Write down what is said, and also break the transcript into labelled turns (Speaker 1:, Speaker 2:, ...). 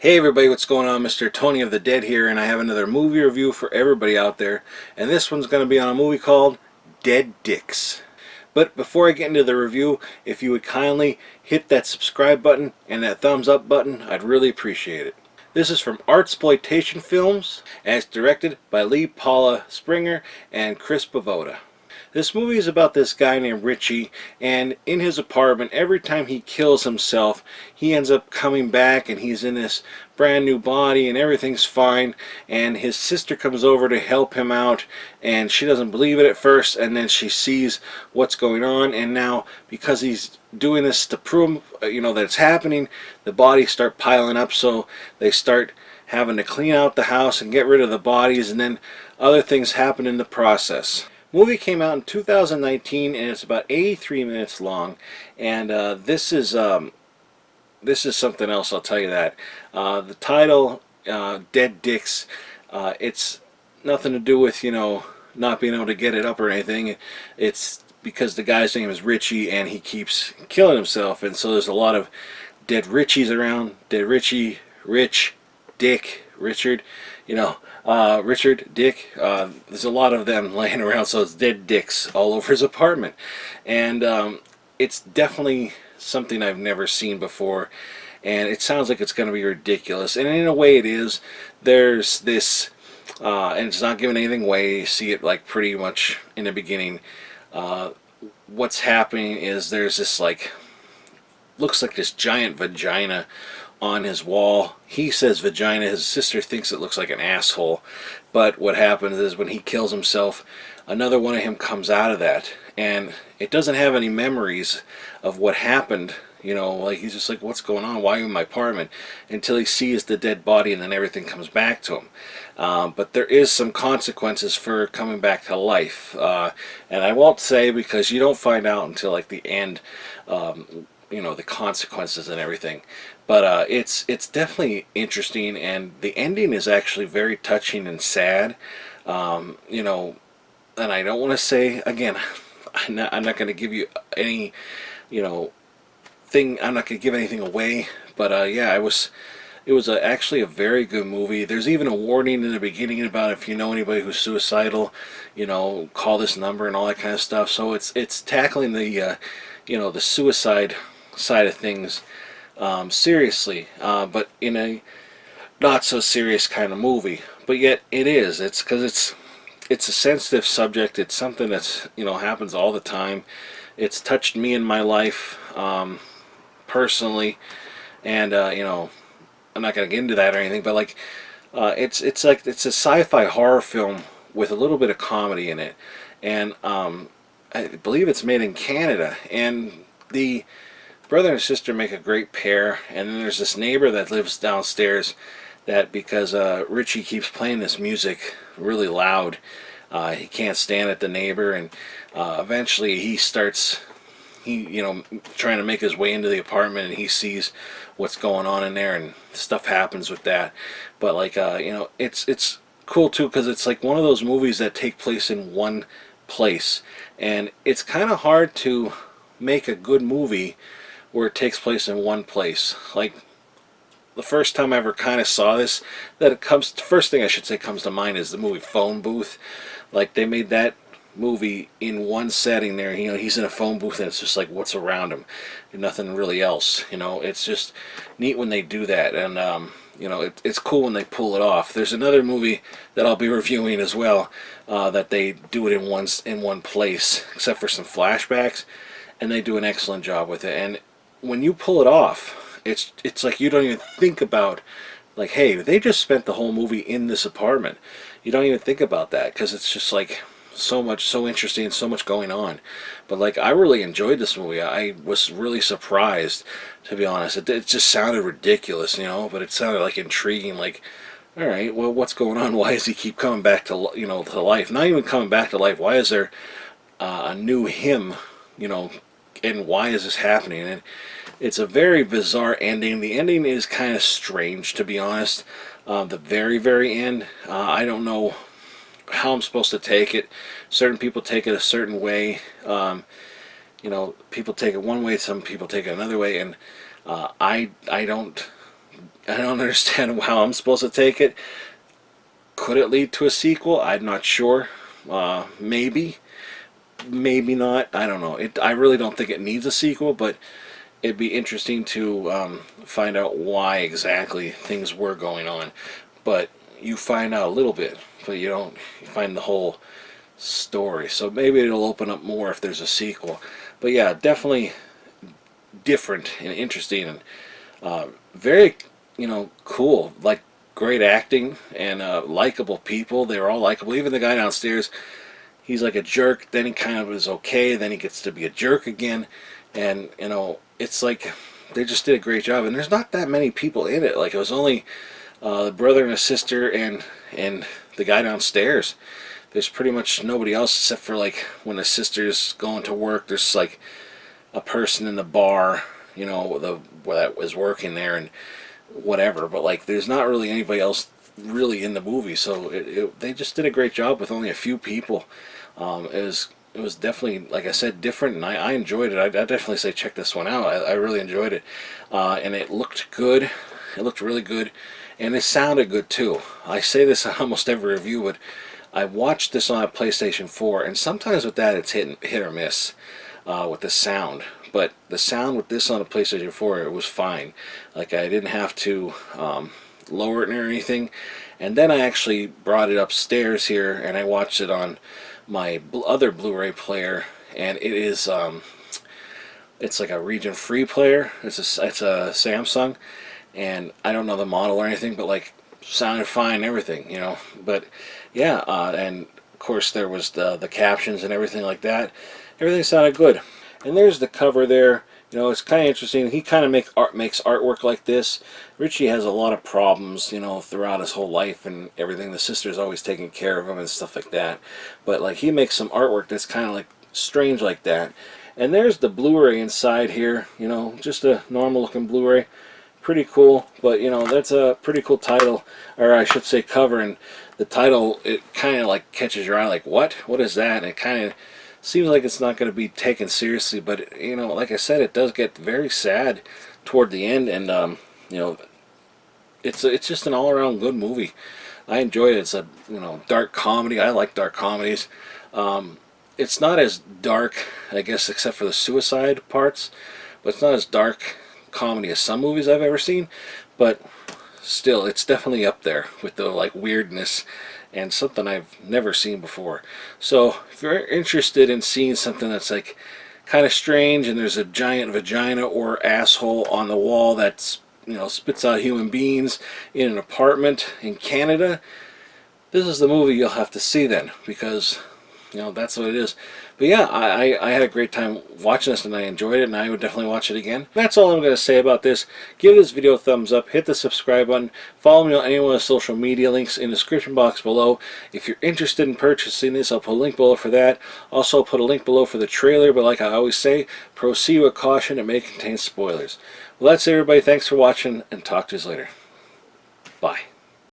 Speaker 1: Hey everybody, what's going on? Mr. Tony of the Dead here, and I have another movie review for everybody out there. And this one's going to be on a movie called Dead Dicks. But before I get into the review, if you would kindly hit that subscribe button and that thumbs up button, I'd really appreciate it. This is from Artsploitation Films, and it's directed by Paula Springer and Chris Bavota. This movie is about this guy named Richie, and in his apartment, every time he kills himself, he ends up coming back and he's in this brand new body and everything's fine, and his sister comes over to help him out, and she doesn't believe it at first, and then she sees what's going on, and now because he's doing this to prove that it's happening, the bodies start piling up, so they start having to clean out the house and get rid of the bodies, and then other things happen in the process. Movie came out in 2019, and it's about 83 minutes long, and this is something else, I'll tell you that. The title, Dead Dicks, it's nothing to do with not being able to get it up or anything. It's because the guy's name is Richie and he keeps killing himself, and so there's a lot of dead Richies around. Dead Richie, Rich, Dick, Richard, Richard, Dick, there's a lot of them laying around, so it's dead dicks all over his apartment. And it's definitely something I've never seen before, and it sounds like it's going to be ridiculous, and in a way it is. There's this, and it's not giving anything away, you see it like pretty much in the beginning. What's happening is there's this looks like this giant vagina on his wall. He says vagina, his sister thinks it looks like an asshole, but what happens is when he kills himself, another one of him comes out of that, and it doesn't have any memories of what happened. He's just like, what's going on, why are you in my apartment, until he sees the dead body, and then everything comes back to him. But there is some consequences for coming back to life, and I won't say, because you don't find out until like the end, the consequences and everything. But it's definitely interesting, and the ending is actually very touching and sad. And I don't want to say, again, I'm not going to give you any, thing. I'm not going to give anything away. But yeah, it was actually a very good movie. There's even a warning in the beginning about if you know anybody who's suicidal, call this number and all that kind of stuff. So it's tackling the the suicide side of things seriously, but in a not so serious kind of movie. But yet it is. It's because it's a sensitive subject. It's something that's happens all the time. It's touched me in my life personally, and I'm not gonna get into that or anything. But like it's a sci-fi horror film with a little bit of comedy in it, and I believe it's made in Canada, and the brother and sister make a great pair. And then there's this neighbor that lives downstairs that, because Richie keeps playing this music really loud, he can't stand it, the neighbor, and eventually he starts trying to make his way into the apartment, and he sees what's going on in there, and stuff happens with that. But like it's cool too, because it's like one of those movies that take place in one place, and it's kind of hard to make a good movie where it takes place in one place. Like the first time I ever kind of saw this, first thing I should say comes to mind is the movie Phone Booth. Like they made that movie in one setting there. He's in a phone booth, and it's just like what's around him, and nothing really else. It's just neat when they do that, and it's cool when they pull it off. There's another movie that I'll be reviewing as well, that they do it in one place, except for some flashbacks, and they do an excellent job with it. And when you pull it off, it's like you don't even think about, like, hey, they just spent the whole movie in this apartment. You don't even think about that, because it's just like so interesting, so much going on. But like, I really enjoyed this movie. I was really surprised, to be honest. It just sounded ridiculous, but it sounded like intriguing. Like, all right, well, what's going on? Why does he keep coming back to to life? Not even coming back to life. Why is there a new him? And why is this happening? And it's a very bizarre ending. The ending is kind of strange, to be honest. The very, very end, I don't know how I'm supposed to take it. Certain people take it a certain way. People take it one way, some people take it another way, and I don't I don't understand how I'm supposed to take it. Could it lead to a sequel? I'm not sure. Maybe, maybe not. I don't know. I really don't think it needs a sequel, but it'd be interesting to find out why exactly things were going on. But you find out a little bit, but you don't find the whole story. So maybe it'll open up more if there's a sequel. But yeah, definitely different and interesting, and very, cool. Like, great acting and likable people. They were all likable. Even the guy downstairs, he's like a jerk, then he kind of is okay, then he gets to be a jerk again. And it's like they just did a great job. And there's not that many people in it. Like, it was only the brother and a sister and the guy downstairs. There's pretty much nobody else except for, like, when the sister's going to work, there's like a person in the bar, that was working there and whatever. But like, there's not really anybody else really in the movie. So they just did a great job with only a few people. It was definitely, like I said, different, and I enjoyed it. I definitely say check this one out. I really enjoyed it, and it looked good. It looked really good, and it sounded good too. I say this on almost every review, but I watched this on a PlayStation 4, and sometimes with that it's hit or miss with the sound. But the sound with this on a PlayStation 4, it was fine. Like, I didn't have to lower it or anything. And then I actually brought it upstairs here, and I watched it on my other Blu-ray player, and it is it's like a region free player. It's a Samsung, and I don't know the model or anything, but like, sounded fine and everything, But yeah, and of course there was the captions and everything like that. Everything sounded good. And there's the cover there. It's kind of interesting. He kind of makes artwork like this. Richie has a lot of problems, throughout his whole life and everything. The sister's always taking care of him and stuff like that. But like, he makes some artwork that's kind of like strange like that. And there's the Blu-ray inside here. Just a normal looking Blu-ray. Pretty cool. But that's a pretty cool title, or I should say cover. And the title, it kind of like catches your eye. Like, what is that? And it kind of seems like it's not going to be taken seriously, but like I said, it does get very sad toward the end, and it's just an all-around good movie. I enjoyed it. It's a dark comedy. I like dark comedies. It's not as dark, I guess, except for the suicide parts, but it's not as dark comedy as some movies I've ever seen. But still, it's definitely up there with the like weirdness and something I've never seen before. So if you're interested in seeing something that's like kind of strange, and there's a giant vagina or asshole on the wall that's spits out human beings in an apartment in Canada, this is the movie you'll have to see then, because that's what it is. But yeah, I had a great time watching this, and I enjoyed it, and I would definitely watch it again. That's all I'm going to say about this. Give this video a thumbs up, hit the subscribe button, follow me on any one of the social media links in the description box below. If you're interested in purchasing this, I'll put a link below for that. Also, I'll put a link below for the trailer, but like I always say, proceed with caution. It may contain spoilers. Well, that's it, everybody. Thanks for watching, and talk to you later. Bye.